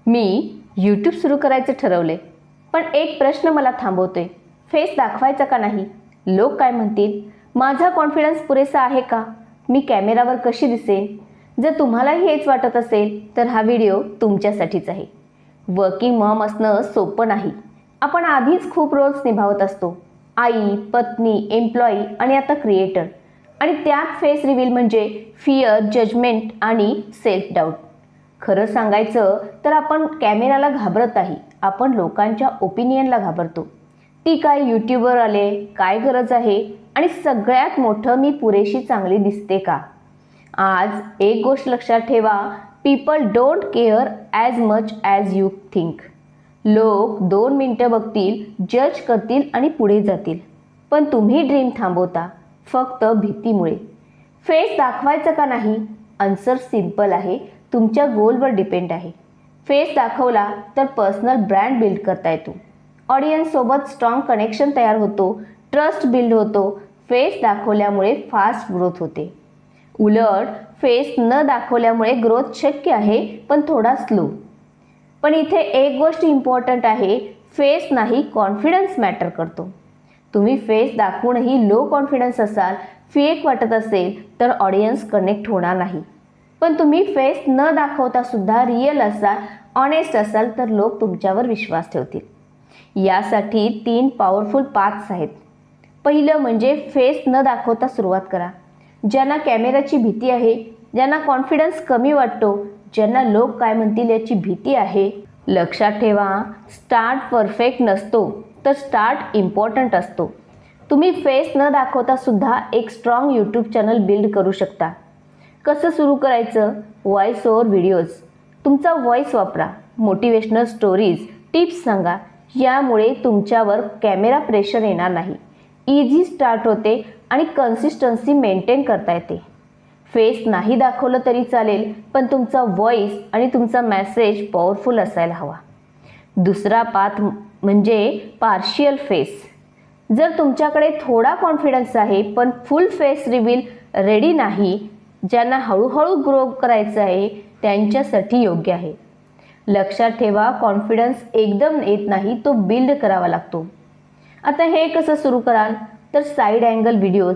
मी YouTube सुरू करायचं ठरवले, पण एक प्रश्न मला थांबवतोय. फेस दाखवायचा का नाही? लोक काय म्हणतील? माझा कॉन्फिडन्स पुरेसा आहे का? मी कॅमेरावर कशी दिसेन? जर तुम्हालाही हेच वाटत असेल तर हा व्हिडिओ तुमच्यासाठीच आहे. वर्किंग मॉम असणं सोपं नाही. आपण आधीच खूप रोल्स निभावत असतो. आई, पत्नी, एम्प्लॉई आणि आता क्रिएटर. आणि त्यात फेस रिव्हील म्हणजे फिअर, जजमेंट आणि सेल्फ डाऊट. खरं सांगायचं तर आपण कॅमेराला घाबरत नाही, आपण लोकांच्या ओपिनियनला घाबरतो. ती काय यूट्यूबवर आले, काय गरज आहे, आणि सगळ्यात मोठं, मी पुरेशी चांगली दिसते का? आज एक गोष्ट लक्षात ठेवा, people don't care as much as you think. लोक 2 मिनटं बघतील, जज करतील आणि पुढे जातील. पण तुम्ही ड्रीम थांबवता फक्त भीतीमुळे. फेस दाखवायचं का नाही? आन्सर सिम्पल आहे, तुमच्या गोलवर डिपेंड आहे. फेस दाखवला तर पर्सनल ब्रँड बिल्ड करता येतो. ऑडियन्ससोबत स्ट्रॉंग कनेक्शन तयार होतो, ट्रस्ट बिल्ड होतो. फेस दाखवल्यामुळे फास्ट ग्रोथ होते. उलट फेस न दाखवल्यामुळे ग्रोथ शक्य आहे, पण थोडा स्लो. पण इथे एक गोष्ट इम्पॉर्टंट आहे, फेस नाही, कॉन्फिडन्स मॅटर करतो. तुम्ही फेस दाखवूनही लो कॉन्फिडन्स असाल, फेक वाटत असेल तर ऑडियन्स कनेक्ट होणार नाही. पण तुम्ही फेस न दाखवता सुद्धा रिअल असाल, ऑनेस्ट असाल तर लोक तुमच्यावर विश्वास ठेवतील. यासाठी 3 पॉवरफुल पाथ्स आहेत. पहिलं म्हणजे फेस न दाखवता सुरुवात करा. ज्यांना कॅमेराची भीती आहे, ज्यांना कॉन्फिडन्स कमी वाटतो, ज्यांना लोक काय म्हणतील याची भीती आहे, लक्षात ठेवा, स्टार्ट परफेक्ट नसतो, तर स्टार्ट इम्पॉर्टंट असतो. तुम्ही फेस न दाखवता सुद्धा एक स्ट्रॉंग यूट्यूब चॅनल बिल्ड करू शकता. कसं सुरू करायचं? Voice over videos. तुमचा व्हॉइस वापरा, मोटिवेशनल स्टोरीज, टिप्स सांगा. यामुळे तुमच्यावर कॅमेरा प्रेशर येणार नाही. इझी स्टार्ट होते आणि कन्सिस्टन्सी मेंटेन करता येते. फेस नाही दाखवलं तरी चालेल, पण तुमचा व्हॉइस आणि तुमचा मेसेज पॉवरफुल असायला हवा. दुसरा पाथ म्हणजे पार्शियल फेस. जर तुमच्याकडे थोडा कॉन्फिडन्स आहे पण फुल फेस रिव्हील रेडी नाही, ज्यांना हळूहळू ग्रो करायचं आहे, त्यांच्यासाठी योग्य आहे. लक्षात ठेवा, कॉन्फिडन्स एकदम येत नाही, तो बिल्ड करावा लागतो. आता हे कसं सुरू कराल? तर side angle videos.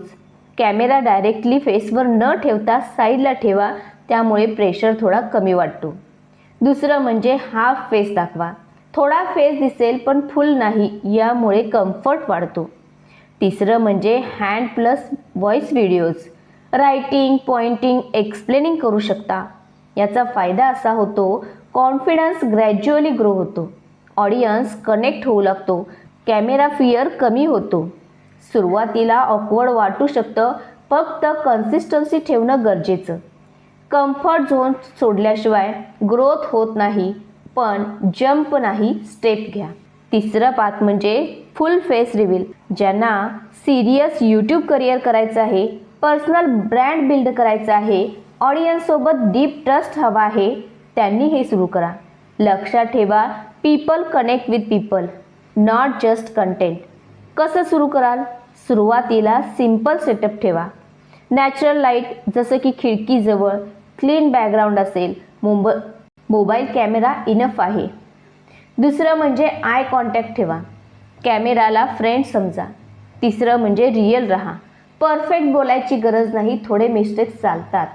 Camera directly फेसवर न ठेवता साईडला ठेवा, त्यामुळे प्रेशर थोडा कमी वाटतो. दुसरं म्हणजे हाफ फेस दाखवा. थोडा फेस दिसेल पण फुल नाही, यामुळे कम्फर्ट वाढतो. तिसरं म्हणजे hand plus voice videos. Writing, pointing, explaining करू शकता. याचा फायदा असा होतो, कॉन्फिडन्स ग्रॅज्युअली ग्रो होतो, ऑडियन्स कनेक्ट होऊ लागतो, कॅमेरा फिअर कमी होतो. सुरुवातीला ऑकवर्ड वाटू शकतं, फक्त कन्सिस्टन्सी ठेवणं गरजेचं. कम्फर्ट झोन सोडल्याशिवाय ग्रोथ होत नाही, पण जंप नाही, स्टेप घ्या. तिसरं पाथ म्हणजे फुल फेस रिव्हील. ज्यांना सिरियस यूट्यूब करिअर करायचं आहे, पर्सनल ब्रँड बिल्ड करायचं आहे, ऑडियन्ससोबत डीप ट्रस्ट हवा आहे, त्यांनी हे सुरू करा. लक्षात ठेवा, people connect with people, not just content. कसं सुरू कराल? सुरुवातीला सिम्पल सेटअप ठेवा. नॅचरल लाईट, जसं की खिडकीजवळ, क्लीन बॅकग्राऊंड असेल, मोबाईल कॅमेरा इनफ आहे. दुसरं म्हणजे आय कॉन्टॅक्ट ठेवा, कॅमेराला फ्रेंड समजा. तिसरं म्हणजे रिअल राहा. परफेक्ट बोलायची गरज नाही, थोडे मिस्टेक्स चालतात.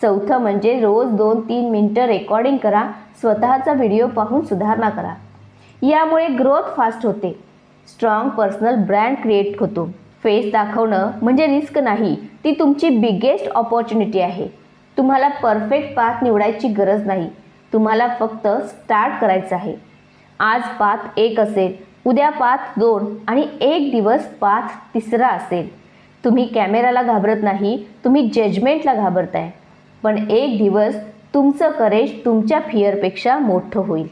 चौथं म्हणजे रोज 2-3 मिनटं रेकॉर्डिंग करा, स्वतःचा व्हिडिओ पाहून सुधारणा करा. यामुळे ग्रोथ फास्ट होते, स्ट्रॉंग पर्सनल ब्रँड क्रिएट होतो. फेस दाखवणं म्हणजे रिस्क नाही, ती तुमची बिगेस्ट ऑपॉर्च्युनिटी आहे. तुम्हाला परफेक्ट पाथ निवडायची गरज नाही, तुम्हाला फक्त स्टार्ट करायचं आहे. आज पाथ 1 असेल, उद्या पाथ 2 आणि एक दिवस पाथ 3 असेल. तुम्ही कॅमेराला घाबरत नाही, तुम्ही जजमेंटला घाबरताय. पण एक दिवस तुमचं करेज तुमच्या फिअरपेक्षा मोठं होईल.